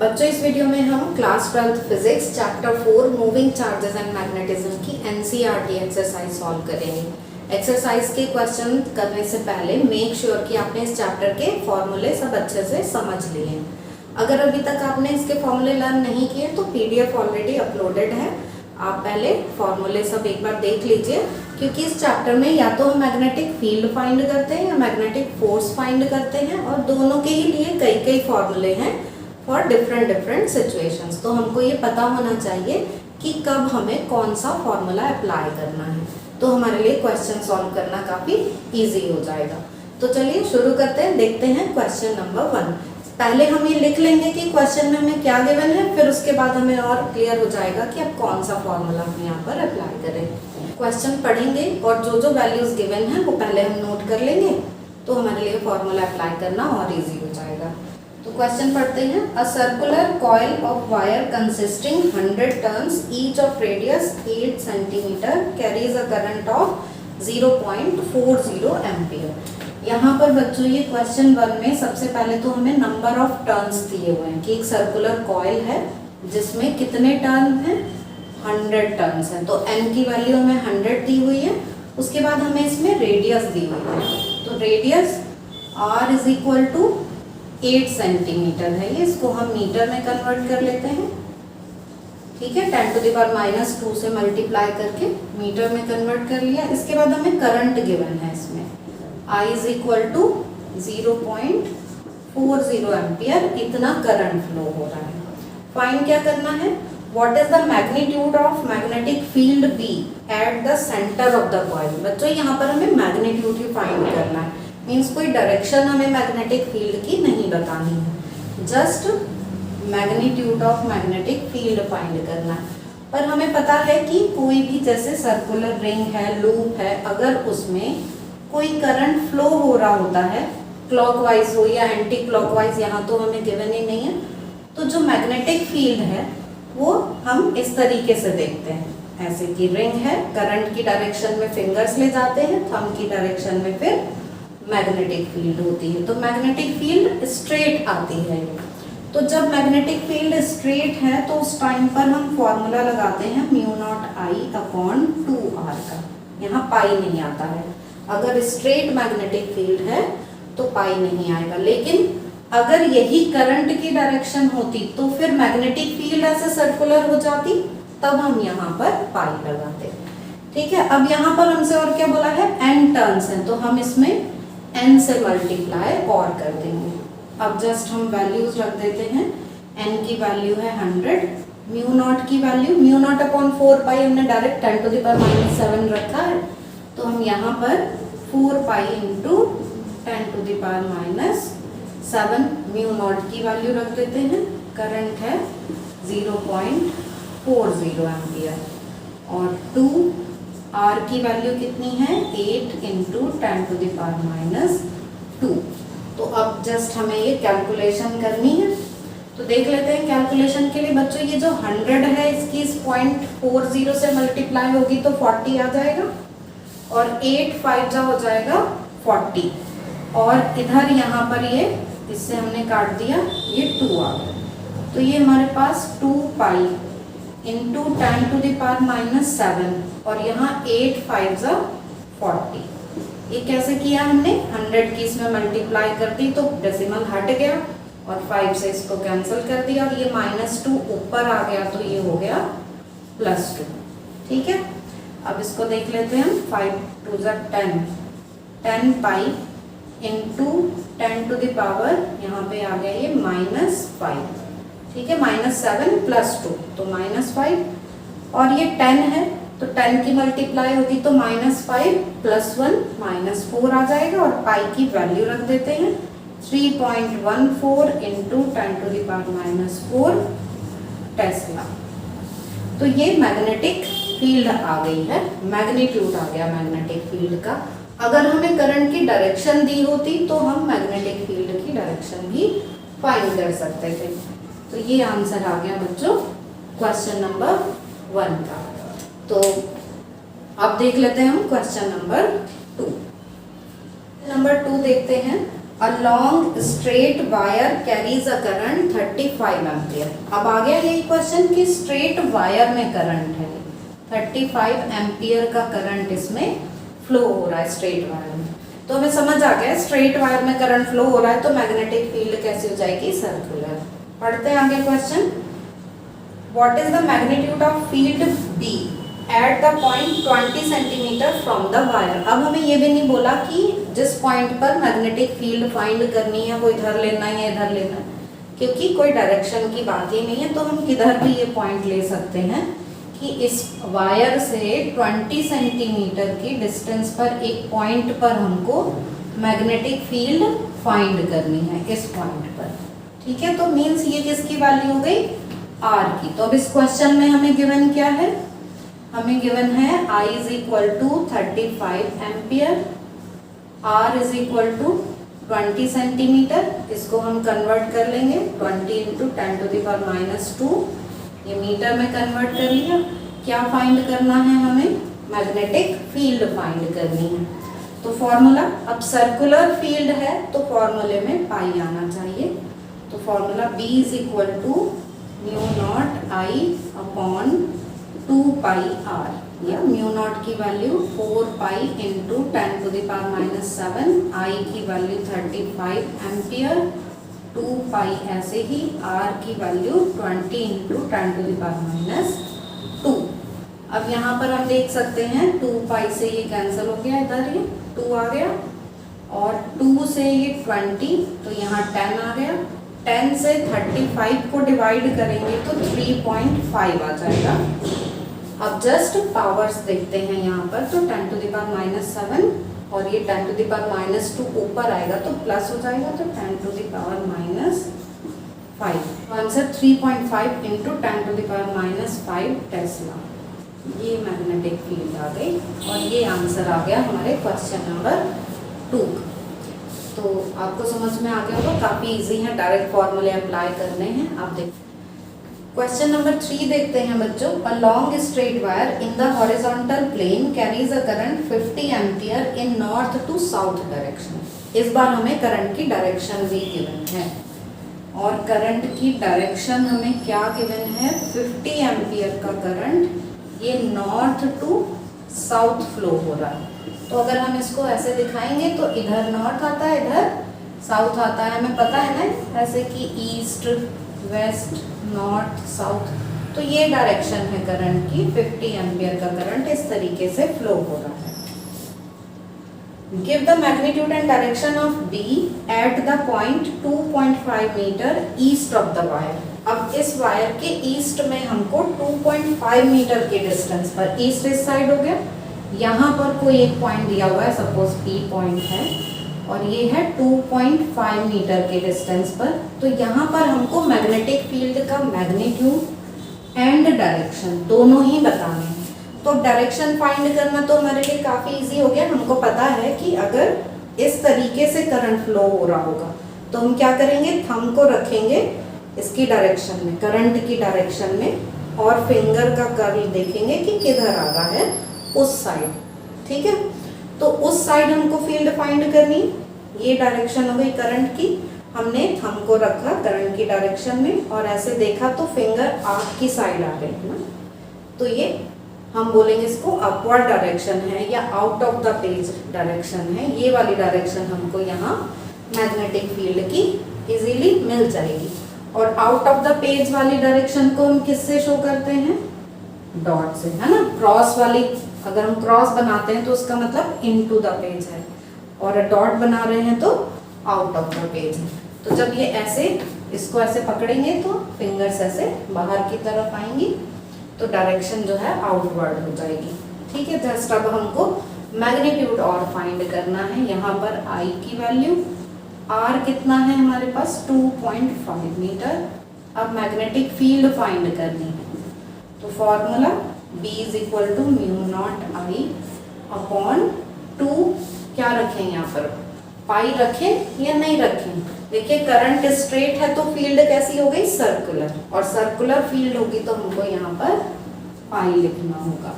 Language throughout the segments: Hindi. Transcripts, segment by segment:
बच्चों इस वीडियो में हम class 12 physics chapter 4 moving charges and magnetism की एनसीईआरटी एक्सरसाइज सॉल्व करेंगे। एक्सरसाइज के क्वेश्चन करने से पहले मेक श्योर कि आपने इस चैप्टर के फॉर्मूले सब अच्छे से समझ लिए हैं। अगर अभी तक आपने इसके फॉर्मूले लर्न नहीं किए तो पीडीएफ ऑलरेडी अपलोडेड है, आप पहले फॉर्मूले सब एक बार देख लीजिए, क्योंकि इस चैप्टर में या तो हम मैग्नेटिक फील्ड फाइंड करते हैं या मैग्नेटिक फोर्स फाइंड करते हैं, और दोनों के ही लिए कई कई फॉर्मूले हैं फॉर डिफरेंट सिचुएशंस। तो हमको ये पता होना चाहिए कि कब हमें कौन सा फॉर्मूला अप्लाई करना है, तो हमारे लिए क्वेश्चन सॉल्व करना काफ़ी इजी हो जाएगा। तो चलिए शुरू करते हैं, देखते हैं क्वेश्चन नंबर 1। पहले हम ये लिख लेंगे कि क्वेश्चन में हमें क्या गिवन है, फिर उसके बाद हमें और क्लियर हो जाएगा कि अब कौन सा फॉर्मूला हम यहाँ पर अप्लाई करें। क्वेश्चन पढ़ेंगे और जो वैल्यूज गिवन है वो पहले हम नोट कर लेंगे, तो हमारे लिए फॉर्मूला अप्लाई करना और इजी हो जाएगा। तो क्वेश्चन पढ़ते हैं। A circular coil of wire consisting 100 turns each of radius 8 centimetre carries a current of 0.40 ampere. यहाँ पर बच्चों ये क्वेश्चन 1 में सबसे पहले तो हमें नंबर ऑफ टर्न्स दिए हुए हैं कि एक सर्कुलर कॉइल है जिसमें कितने टर्न हैं, 100 टर्न्स हैं। तो n की वैल्यू हमें 100 दी हुई है। उसके बाद हमें इसमें रेडियस दी हुई है, तो radius r is equal to 8 centimetre है ये, इसको हम मीटर में कन्वर्ट कर लेते हैं। ठीक है, 10⁻⁻² से मल्टीप्लाई करके मीटर में कन्वर्ट कर लिया। इसके बाद हमें करंट गिवन है इसमें I is equal to 0.40 ampere, इतना करंट फ्लो हो रहा है। फाइंड क्या करना है, what is the magnitude of magnetic field B at the centre of the coil. बच्चों यहाँ पर हमें मैग्नीट्यूड ही फाइंड करना है, मीन्स कोई डायरेक्शन हमें मैग्नेटिक फील्ड की नहीं बतानी है, just magnitude of magnetic field find करना है। पर हमें पता है कि कोई भी जैसे सर्कुलर रिंग है, लूप है, अगर उसमें कोई करंट फ्लो हो रहा होता है, क्लॉकवाइज हो या एंटी क्लॉकवाइज, यहाँ तो हमें गिवन ही नहीं है, तो जो मैग्नेटिक फील्ड है वो हम इस तरीके से देखते हैं, ऐसे कि रिंग है, करंट की डायरेक्शन में फिंगर्स ले जाते हैं, थंब की डायरेक्शन में फिर मैग्नेटिक फील्ड होती है। तो मैग्नेटिक फील्ड स्ट्रेट आती है। तो जब मैग्नेटिक फील्ड स्ट्रेट है तो उस टाइम पर हम फॉर्मूला लगाते हैं μ0I/2r का। यहाँ पाई नहीं आता है, अगर स्ट्रेट मैग्नेटिक फील्ड है तो पाई नहीं आएगा, लेकिन अगर यही करंट की डायरेक्शन होती तो फिर मैग्नेटिक फील्ड ऐसे सर्कुलर हो जाती, तब हम यहाँ पर पाई लगाते। ठीक है, अब यहाँ पर हमसे और क्या बोला है, n टर्न्स हैं, तो हम इसमें n से मल्टीप्लाई और कर देंगे। अब जस्ट हम वैल्यूज रख देते हैं। n की वैल्यू है 100, μ0 की वैल्यू μ0/4π हमने डायरेक्ट 10⁻⁻7 रखा है, तो हम यहाँ पर 4π × 10⁻⁻7 μ0 की वैल्यू रख देते हैं। करंट है 0.40 एम्पियर, और 2 R की वैल्यू कितनी है, 8 × 10⁻⁻2। तो अब जस्ट हमें ये कैलकुलेशन करनी है, तो देख लेते हैं कैलकुलेशन के लिए। बच्चों ये जो 100 है इसकी इस 0.40 से मल्टीप्लाई होगी तो 40 आ जाएगा, और 8 5 हो जाएगा 40, और इधर यहाँ पर ये इससे हमने काट दिया, ये 2 आ गया। तो ये हमारे पास 2π × 10⁻⁻7, और यहाँ 8 5 40। ये कैसे किया हमने, 100 की इसमें मल्टीप्लाई कर दी तो डेसिमल हट गया, और 5 से इसको कैंसिल कर दिया, और ये -2 ऊपर आ गया, तो ये हो गया +2। ठीक है, अब इसको देख लेते हैं हम। 5 2 10, 10π × 10⁻, यहाँ पे आ गया ये -5। ठीक है, -7 +2 तो -5, और ये 10 है तो 10 की मल्टीप्लाई होगी तो -5 + 1 -4 आ जाएगा, और पाई की वैल्यू रख देते हैं 3.14 × 10⁻⁻4 टेस्ला। तो ये मैग्नेटिक फील्ड आ गई है, मैग्नीट्यूड आ गया मैग्नेटिक फील्ड का। अगर हमें करंट की डायरेक्शन दी होती तो हम मैग्नेटिक फील्ड की डायरेक्शन भी फाइंड कर सकते थे। तो ये आंसर आ गया बच्चों क्वेश्चन नंबर 1 का। तो अब देख लेते हैं हम क्वेश्चन नंबर 2। नंबर 2 देखते हैं। अ long straight wire carries a current 35 ampere. अब आ गया यही क्वेश्चन कि स्ट्रेट वायर में करंट है, 35 एम्पियर का करंट इसमें फ्लो हो रहा है स्ट्रेट वायर में। तो हमें समझ आ गया स्ट्रेट वायर में करंट फ्लो हो रहा है तो मैग्नेटिक फील्ड कैसी हो जाएगी, सर्कुलर। पढ़ते हैं आगे question. What is the magnitude of field B at the point 20 centimetre from the wire. अब हमें ये भी नहीं बोला कि जिस पॉइंट पर मैग्नेटिक फील्ड फाइंड करनी है वो इधर लेना है या इधर लेना है, क्योंकि कोई डायरेक्शन की बात ही नहीं है। तो हम किधर भी ये पॉइंट ले सकते हैं कि इस वायर से 20 सेंटीमीटर की डिस्टेंस पर एक पॉइंट पर हमको मैग्नेटिक फील्ड फाइंड करनी है इस पॉइंट पर। ठीक है, तो मीन्स ये किसकी वैल्यू हो गई, आर की। तो अब इस क्वेश्चन में हमें गिवन क्या है, हमें गिवन है I is equal to 35 ampere, R is equal to 20 centimetre. इसको हम कन्वर्ट कर लेंगे 20 into 10 to the power minus 2, ये मीटर में कन्वर्ट कर लिया। क्या फाइंड करना है हमें, मैग्नेटिक फील्ड फाइंड करनी है। तो फॉर्मूला, अब सर्कुलर फील्ड है तो फॉर्मूले में पाई आना चाहिए। तो formula B is equal to mu naught I upon 2 pi R, या म्यू नॉट की value 4 pi into 10 to the power minus 7, I की वैल्यू 35 एम्पियर, 2 पाई ऐसे ही, आर की value 20 into 10 to the power minus 2। अब यहाँ पर हम देख सकते हैं 2 पाई से ये कैंसिल हो गया, इधर ये 2 आ गया, और 2 से ये 20 तो यहाँ 10 आ गया। 10 से 35 को डिवाइड करेंगे तो 3.5 आ जाएगा। अब जस्ट पावर्स देखते हैं यहाँ पर, तो 10 टू द पावर माइनस 7 और ये 10 टू द पावर माइनस 2 ऊपर आएगा तो प्लस हो जाएगा, तो 10 to the power minus 5। Answer 3.5 into 10 to the power minus 5 tesla. ये मैग्नेटिक फील्ड आ गई और ये आंसर आ गया हमारे क्वेश्चन नंबर 2। तो आपको समझ में आ गया होगा, काफ़ी इजी है, डायरेक्ट फॉर्मूले अप्लाई करने हैं। आप देखिए क्वेश्चन नंबर 3 देखते हैं बच्चों। A long straight wire in the horizontal plane carries a current 50 ampere in north to south direction. इस बार हमें करंट की डायरेक्शन भी गिवन है, और करंट की डायरेक्शन हमें क्या गिवन है, 50 एम्पियर का करंट ये नॉर्थ टू साउथ फ्लो हो रहा है। तो अगर हम इसको ऐसे दिखाएंगे तो इधर नॉर्थ आता है, इधर साउथ आता है, हमें पता है ना, ऐसे कि ईस्ट वेस्ट नॉर्थ साउथ, तो ये डायरेक्शन है करंट की। 50 एम्पियर का करंट इस तरीके से फ्लो हो रहा है। Give the magnitude and direction of B at the point 2.5 metre east of the wire. अब इस वायर के ईस्ट में हमको 2.5 मीटर के डिस्टेंस पर, ईस्ट इस साइड हो गया, यहाँ पर कोई एक पॉइंट दिया हुआ है, सपोज P पॉइंट है, और ये है 2.5 मीटर के डिस्टेंस पर। तो यहाँ पर हमको मैग्नेटिक फील्ड का मैग्नीट्यूड एंड डायरेक्शन दोनों ही बताने हैं। तो डायरेक्शन फाइंड करना तो हमारे लिए काफ़ी इजी हो गया। हमको पता है कि अगर इस तरीके से करंट फ्लो हो रहा होगा तो हम क्या करेंगे, थंब को रखेंगे इसकी डायरेक्शन में, करंट की डायरेक्शन में, और फिंगर का कर्ल देखेंगे कि किधर आ रहा है, उस साइड। ठीक है, तो उस साइड हमको फील्ड फाइंड करनी। ये डायरेक्शन हो गई करंट की, हमने थंब को रखा करंट की डायरेक्शन में और ऐसे देखा तो फिंगर आर्क की साइड आ रही है ना, तो ये हम बोलेंगे इसको अपवर्ड डायरेक्शन है या out of the page direction है। ये वाली डायरेक्शन हमको यहाँ मैग्नेटिक फील्ड की इजीली मिल जाएगी। और आउट ऑफ द पेज वाली डायरेक्शन को हम किससे शो करते हैं, डॉट से, है ना। क्रॉस वाली, अगर हम क्रॉस बनाते हैं तो उसका मतलब इनटू द पेज है, और डॉट बना रहे हैं तो आउट ऑफ द पेज है। तो जब ये ऐसे, इसको ऐसे पकड़ेंगे तो फिंगर्स ऐसे बाहर की तरफ आएंगी, तो डायरेक्शन जो है आउटवर्ड हो जाएगी। ठीक है, जस्ट अब हमको मैग्नीट्यूड और फाइंड करना है। यहाँ पर I की वैल्यू, R कितना है हमारे पास 2.5 मीटर। अब मैग्नेटिक फील्ड फाइंड करनी है, तो formula B is equal to mu naught I upon 2, क्या रखें यहाँ पर, पाई रखें या नहीं रखें। देखिए करंट स्ट्रेट है तो फील्ड कैसी हो गई, सर्कुलर, और सर्कुलर फील्ड होगी तो हमको यहाँ पर पाई लिखना होगा।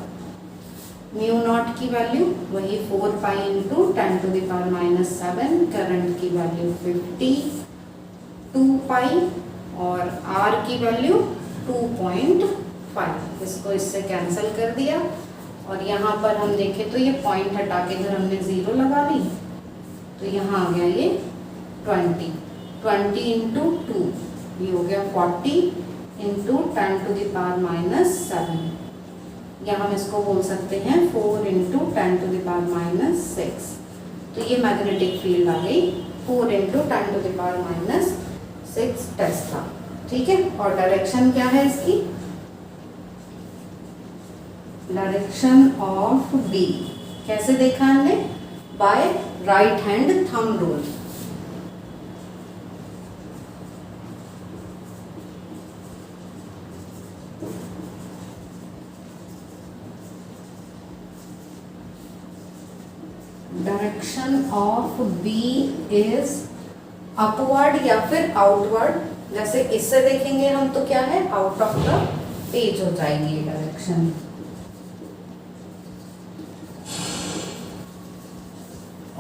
म्यू नॉट की वैल्यू वही 4 pi into 10 to the power minus 7, current की वैल्यू 52 पाई और आर की वैल्यू 2.5। इसको इससे कैंसिल कर दिया और यहाँ पर हम देखें तो ये पॉइंट हटा के इधर हमने 0 लगा ली, तो यहाँ आ गया ये 20 इंटू 2, ये हो गया 40 into 10 to the power minus 7, या हम इसको बोल सकते हैं 4 into 10 to the power minus 6। तो ये मैग्नेटिक फील्ड आ गई 4 into 10 to the power minus 6 tesla. ठीक है, और डायरेक्शन क्या है इसकी? डायरेक्शन ऑफ बी कैसे देखा हमने? By right hand thumb rule. Direction of B is upward या फिर आउटवर्ड। जैसे इससे देखेंगे हम तो क्या है, आउट ऑफ द पेज हो जाएगी ये डायरेक्शन।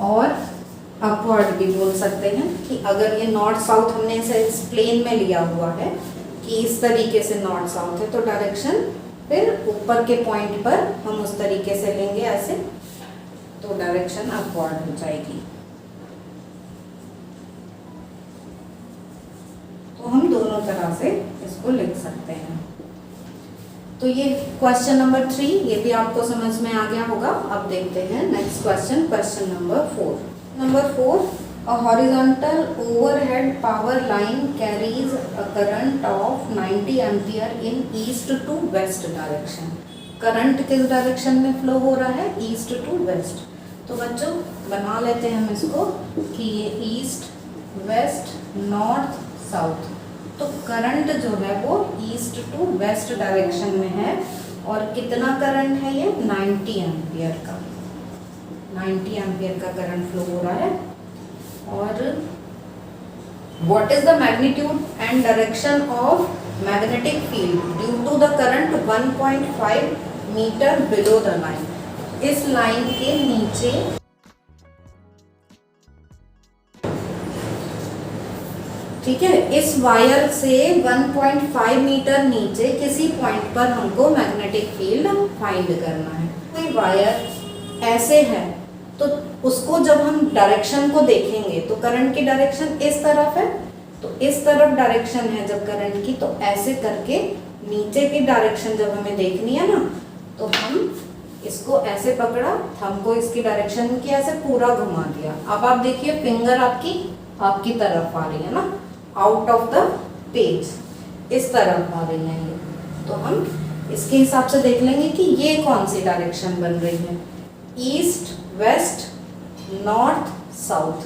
और अपवर्ड भी बोल सकते हैं कि अगर ये नॉर्थ साउथ हमने इसे इस प्लेन में लिया हुआ है कि इस तरीके से नॉर्थ साउथ है, तो डायरेक्शन फिर ऊपर के पॉइंट पर हम उस तरीके से लेंगे ऐसे, तो डायरेक्शन अपवर्ड हो जाएगी। तो हम दोनों तरह से इसको लिख सकते हैं। तो ये क्वेश्चन नंबर 3, ये भी आपको समझ में आ गया होगा। अब देखते हैं नेक्स्ट क्वेश्चन, क्वेश्चन नंबर 4। नंबर 4, a horizontal overhead power line carries a current of 90 ampere in east to west direction. Current किस डायरेक्शन में फ्लो हो रहा है? East to west. तो बच्चों बना लेते हैं हम इसको कि ये ईस्ट, वेस्ट, नॉर्थ, साउथ। तो करंट जो है वो ईस्ट टू वेस्ट डायरेक्शन में है और कितना करंट है ये? 90 एम्पियर का। 90 एम्पियर का करंट फ्लो हो रहा है। और what is the magnitude and direction of magnetic field due to the current 1.5 metre below the line. इस लाइन के नीचे ठीक है, इस वायर से 1.5 मीटर नीचे किसी पॉइंट पर हमको मैग्नेटिक फील्ड फाइंड करना है। कोई वायर ऐसे है तो उसको जब हम डायरेक्शन को देखेंगे तो करंट की डायरेक्शन इस तरफ है, तो इस तरफ डायरेक्शन है जब करंट की, तो ऐसे करके नीचे की डायरेक्शन जब हमें देखनी है ना, तो हम इसको ऐसे पकड़ा, थंब को इसकी डायरेक्शन की ऐसे पूरा घुमा दिया। अब आप देखिए फिंगर आपकी तरफ आ रही है ना, आउट ऑफ द पेज, इस तरफ आ रही है ये। तो हम इसके हिसाब से देख लेंगे कि ये कौन सी डायरेक्शन बन रही है, ईस्ट, वेस्ट, नॉर्थ, साउथ।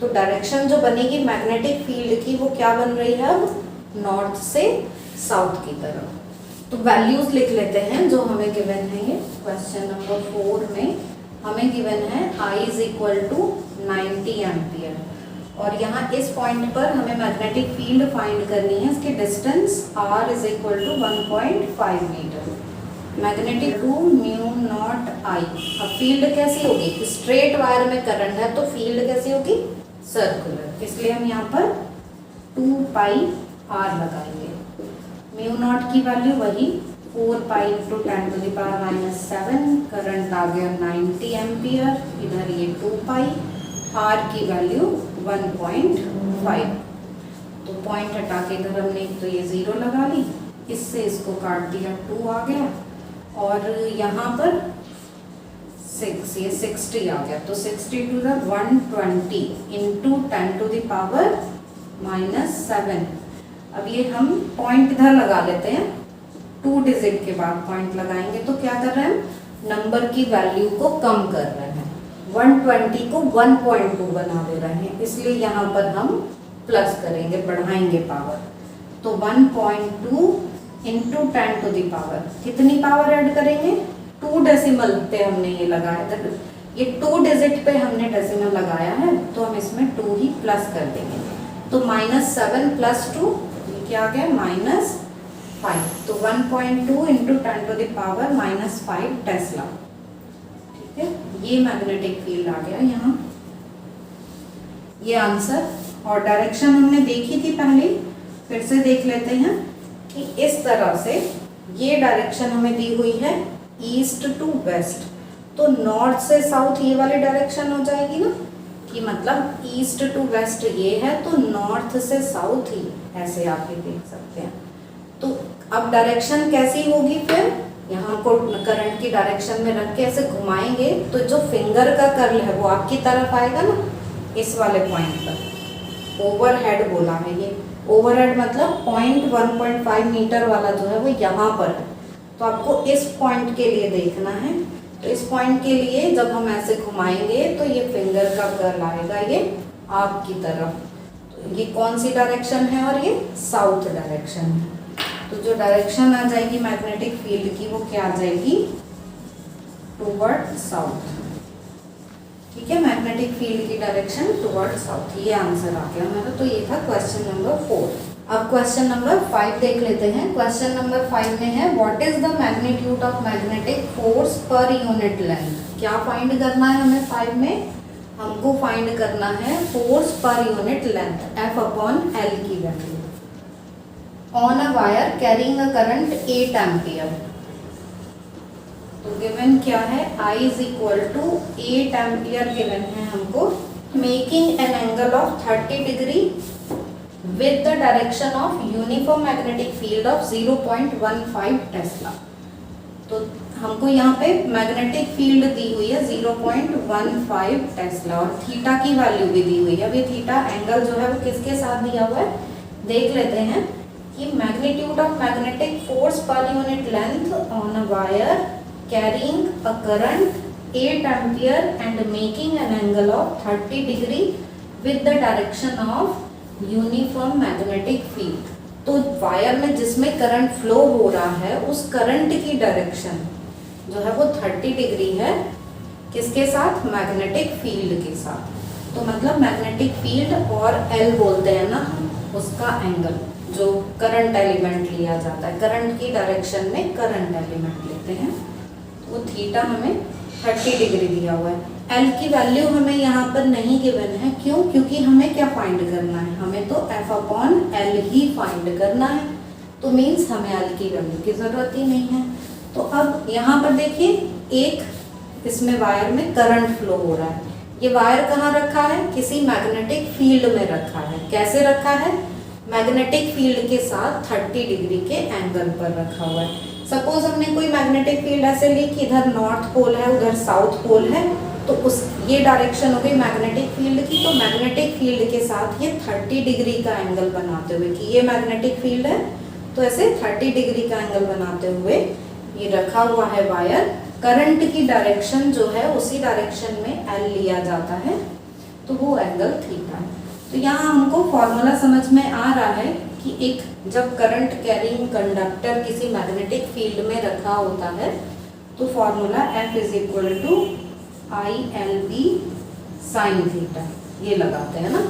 तो डायरेक्शन जो बनेगी मैग्नेटिक फील्ड की वो क्या बन रही है अब? नॉर्थ से साउथ की तरफ। तो वैल्यूज लिख लेते हैं जो हमें गिवन है। ये क्वेश्चन नंबर 4 में हमें गिवन है I is equal to 90 ampere और यहाँ इस पॉइंट पर हमें मैग्नेटिक फील्ड फाइंड करनी है। इसकी distance R is equal to 1.5 metre. Magnetic to mu naught I। अब फील्ड कैसी होगी? स्ट्रेट वायर में करंट है तो फील्ड कैसी होगी? सर्कुलर। इसलिए हम यहाँ पर 2 पाई R लगाएंगे। म्यू नॉट की वैल्यू वही 4 pi into 10 to the power minus 7, current आ गया 90 एम्पियर, इधर ये 2 पाई, आर की वैल्यू 1.5। तो पॉइंट हटा के इधर हमने तो ये 0 लगा ली, इससे इसको काट दिया, 2 आ गया और यहाँ पर 6, ये 60 आ गया। तो 60 to the 120 into 10 to the power minus 7। अब ये हम पॉइंट इधर लगा लेते हैं, 2 डिजिट के बाद पॉइंट लगाएंगे तो क्या कर रहे हैं? नंबर की वैल्यू को कम कर रहे हैं। 120 को 1.2 बना दे रहे हैं, इसलिए यहाँ पर हम प्लस करेंगे, बढ़ाएंगे पावर। तो 1.2 इंटू 10 टू द पावर, कितनी पावर ऐड करेंगे? 2 डेसिमल पे हमने ये लगाया था, ये 2 डिजिट पे हमने डेसिमल लगाया है तो हम इसमें 2 ही प्लस कर देंगे। तो -7 + 2 क्या आ गया? -5। तो 1.2 into 10 to the power -5 tesla. ठीक है, ये मैग्नेटिक फील्ड आ गया यहाँ, ये आंसर। और डायरेक्शन हमने देखी थी पहले, फिर से देख लेते हैं कि इस तरह से ये डायरेक्शन हमें दी हुई है ईस्ट टू वेस्ट, तो नॉर्थ से साउथ ये वाली डायरेक्शन हो जाएगी ना, कि मतलब ईस्ट टू वेस्ट ये है तो नॉर्थ से साउथ ही, ऐसे आप ये देख सकते हैं। तो अब डायरेक्शन कैसी होगी, फिर यहाँ को करंट की डायरेक्शन में रख के ऐसे घुमाएंगे तो जो फिंगर का कर्ल है वो आपकी तरफ आएगा ना, इस वाले पॉइंट पर। ओवरहेड बोला है ये, ओवरहेड मतलब पॉइंट 1.5 मीटर वाला जो है वो यहाँ पर है, तो आपको इस पॉइंट के लिए देखना है। तो इस पॉइंट के लिए जब हम ऐसे घुमाएंगे तो ये फिंगर का कर्ल आएगा ये आपकी तरफ, तो ये कौन सी डायरेक्शन है, और ये साउथ डायरेक्शन है। तो जो डायरेक्शन आ जाएगी मैग्नेटिक फील्ड की वो क्या आ जाएगी, टुवर्ड साउथ। ठीक है, मैग्नेटिक फील्ड की डायरेक्शन टुवर्ड साउथ, ये आंसर आ गया हमारा। तो ये था क्वेश्चन नंबर 4। अब क्वेश्चन नंबर 5 देख लेते हैं। क्वेश्चन नंबर 5 में है what is the magnitude of magnetic force per unit length. क्या फाइंड करना है हमें 5 में, हमको फाइंड करना है force per unit length F/L की value on a wire carrying a current 8 ampere. तो गिवन क्या है, I is equal to 8 ampere given है हमको, making an angle of 30 degree with the direction of uniform magnetic field of 0.15 tesla. तो हमको यहाँ पे मैग्नेटिक फील्ड दी हुई है 0.15 टेस्ला और थीटा की वैल्यू भी दी हुई है। अभी थीटा एंगल जो है वो किसके साथ दिया हुआ है, देख लेते हैं कि magnitude of magnetic force per unit length on a wire carrying a current 8 ampere and making an angle of 30 degree with the direction of uniform magnetic field. तो वायर में जिसमें करंट फ्लो हो रहा है उस करंट की डायरेक्शन जो है वो 30 डिग्री है, किसके साथ, मैग्नेटिक फील्ड के साथ। तो मतलब मैग्नेटिक फील्ड और L बोलते हैं ना उसका एंगल, जो करंट एलिमेंट लिया जाता है, करंट की डायरेक्शन में करंट एलिमेंट लेते हैं, तो वो थीटा हमें 30 डिग्री दिया हुआ है। L की वैल्यू हमें यहाँ पर नहीं गिवन है, क्यों, क्योंकि हमें क्या फाइंड करना है, हमें तो F/L ही फाइंड करना है, तो मीन्स हमें L की वैल्यू की जरूरत ही नहीं है। तो अब यहाँ पर देखिए एक इसमें वायर में करंट फ्लो हो रहा है, ये वायर कहाँ रखा है, किसी मैग्नेटिक फील्ड में रखा है। कैसे रखा है, मैग्नेटिक फील्ड के साथ 30 डिग्री के एंगल पर रखा हुआ है। सपोज हमने कोई मैग्नेटिक फील्ड ऐसे ली कि इधर नॉर्थ पोल है उधर साउथ पोल है, तो उस ये डायरेक्शन हो गई मैग्नेटिक फील्ड की, तो मैग्नेटिक फील्ड के साथ ये 30 डिग्री का एंगल बनाते हुए, कि ये मैग्नेटिक फील्ड है तो ऐसे 30 डिग्री का एंगल बनाते हुए ये रखा हुआ है वायर। करंट की डायरेक्शन जो है उसी डायरेक्शन में L लिया जाता है, तो वो एंगल थीटा है। तो यहाँ हमको फॉर्मूला समझ में आ रहा है कि एक जब करंट कैरिंग कंडक्टर किसी मैग्नेटिक फील्ड में रखा होता है तो formula F is equal to ILB sine theta, ये लगाते हैं ना।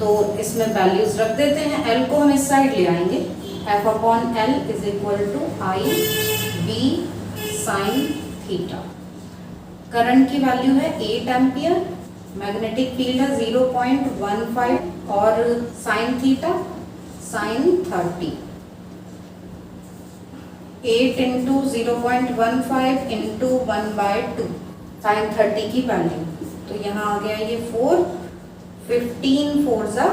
तो इसमें वैल्यूज रख देते हैं, L को हम इस साइड ले आएंगे, F/L is equal to IB sine theta. Current की वैल्यू है 8 एम्पियर, मैग्नेटिक फील्ड है 0.15 और sine theta sine 30। 8 into 0.15 into 1/2 sine 30 की वैल्यू, तो यहाँ आ गया ये 4, 15 4 जा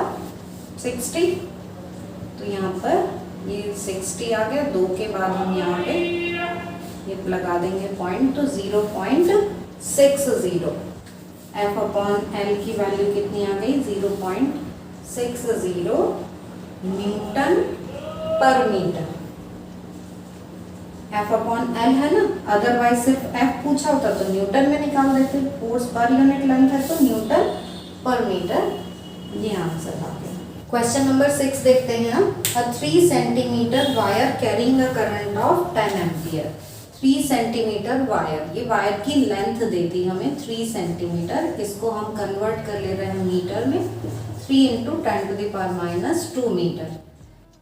60, तो यहाँ पर ये 60 आ गया। 2 के बाद हम यहाँ पे ये लगा देंगे पॉइंट, तो 0.60। F/L की वैल्यू कितनी आ गई, 0.60 न्यूटन पर मीटर। F/L है ना, अदरवाइज सिर्फ F पूछा होता तो न्यूटन में निकाल देते, फोर्स पर यूनिट लेंथ है तो न्यूटन पर मीटर, ये आंसर आ गया। क्वेश्चन नंबर 6 देखते हैं हम। अ 3 centimetre wire carrying a current of 10 ampere. 3 centimetre wire, ये वायर की लेंथ देती हमें 3 सेंटीमीटर, इसको हम कन्वर्ट कर ले रहे हैं मीटर में, 3 × 10⁻² मीटर।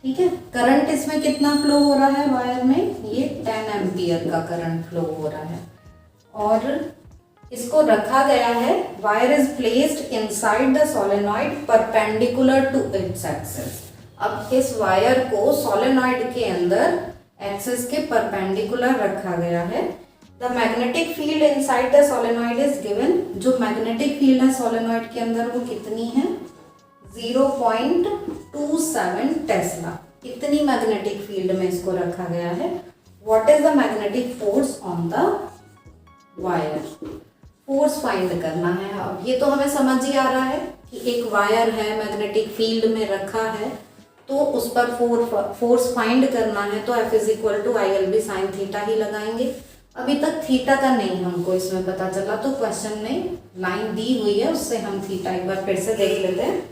ठीक है, करंट इसमें कितना फ्लो हो रहा है वायर में, ये 10 एम्पियर का करंट फ्लो हो रहा है, और इसको रखा गया है, wire is placed inside the solenoid perpendicular to its axis. अब इस वायर को सोलेनॉइड के अंदर एक्सिस के परपेंडिकुलर रखा गया है। The magnetic field inside the solenoid is given. जो मैग्नेटिक फील्ड है सोलेनॉइड के अंदर वो कितनी है? 0.27 टेस्ला। इतनी मैग्नेटिक फील्ड में इसको रखा गया है। What is the magnetic force on the wire? Force find करना है। अब ये तो हमें समझ ही आ रहा है कि एक वायर है, मैग्नेटिक फील्ड में रखा है, तो उस पर फोर्स फाइंड करना है, तो F is equal to ILB sine theta ही लगाएंगे। अभी तक थीटा का नहीं हमको इसमें पता चला, तो क्वेश्चन में लाइन दी हुई है उससे हम थीटा एक बार फिर से देख लेते हैं।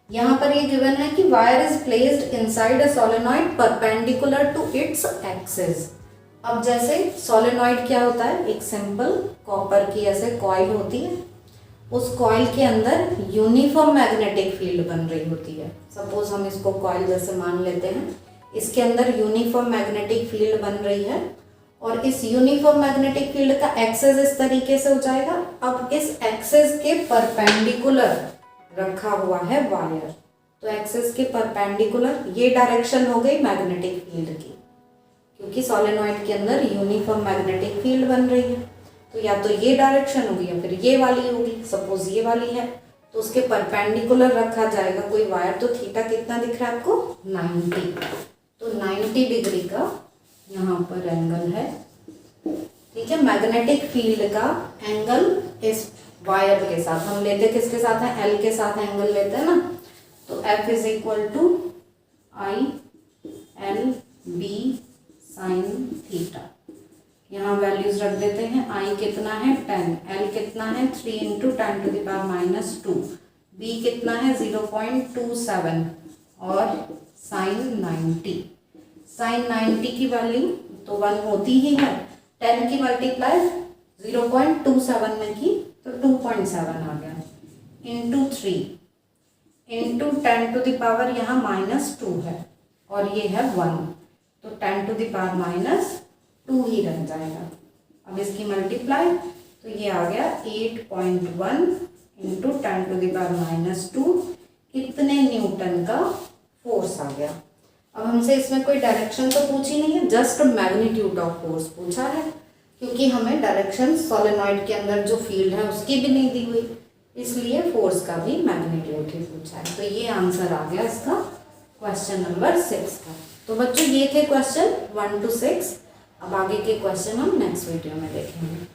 यहाँ पर ये गिवन है कि wire is placed inside a solenoid perpendicular to its axis. अब जैसे सोलेनॉइड क्या होता है? एक सिंपल कॉपर की ऐसे कॉइल होती है, उस कॉइल के अंदर यूनिफॉर्म मैग्नेटिक फील्ड बन रही होती है। सपोज हम इसको कॉइल जैसे मान लेते हैं, इसके अंदर यूनिफॉर्म मैग्नेटिक फील्ड बन रही है और इस यूनिफॉर्म मैग्नेटिक फील्ड का एक्सिस इस तरीके से हो जाएगा। अब इस एक्सिस के परपेंडिकुलर रखा हुआ है वायर, तो एक्सिस के परपेंडिकुलर ये डायरेक्शन हो गई मैग्नेटिक फील्ड की, क्योंकि सोलेनॉइड के अंदर यूनिफॉर्म मैग्नेटिक फील्ड बन रही है, तो या तो ये डायरेक्शन होगी या फिर ये वाली होगी। सपोज ये वाली है तो उसके परपेंडिकुलर रखा जाएगा कोई वायर, तो थीटा कितना दिख रहा है आपको? 90। तो 90 डिग्री का यहाँ पर एंगल है। ठीक है, मैग्नेटिक फील्ड का एंगल इस वायर के साथ हम लेते किसके साथ है? L के साथ एंगल लेते हैं ना, तो F is equal to ILB sine theta. यहाँ वैल्यूज रख देते हैं। I कितना है? 10, L कितना है? 3 into 10 to the power -2, B कितना है? 0.27 और साइन 90। साइन 90 की वैल्यू तो 1 होती ही है, 10 की मल्टीप्लाई 0.27 में की तो 2.7 आ गया, into 3 into 10 to the power यहाँ -2 है और ये है 1, तो 10 टू द पावर -2 ही रह जाएगा। अब इसकी मल्टीप्लाई तो ये आ गया 8.1 इंटू 10 टू द पावर -2। कितने न्यूटन का फोर्स आ गया। अब हमसे इसमें कोई डायरेक्शन तो पूछी नहीं है, जस्ट मैग्नीट्यूड ऑफ फोर्स पूछा है, क्योंकि हमें डायरेक्शन सोलेनॉइड के अंदर जो फील्ड है उसकी भी नहीं दी हुई, इसलिए फोर्स का भी मैग्नीट्यूड ही पूछा है। तो ये आंसर आ गया इसका क्वेश्चन नंबर 6 का। तो बच्चों ये थे क्वेश्चन 1 to 6। अब आगे के क्वेश्चन हम नेक्स्ट वीडियो में देखेंगे।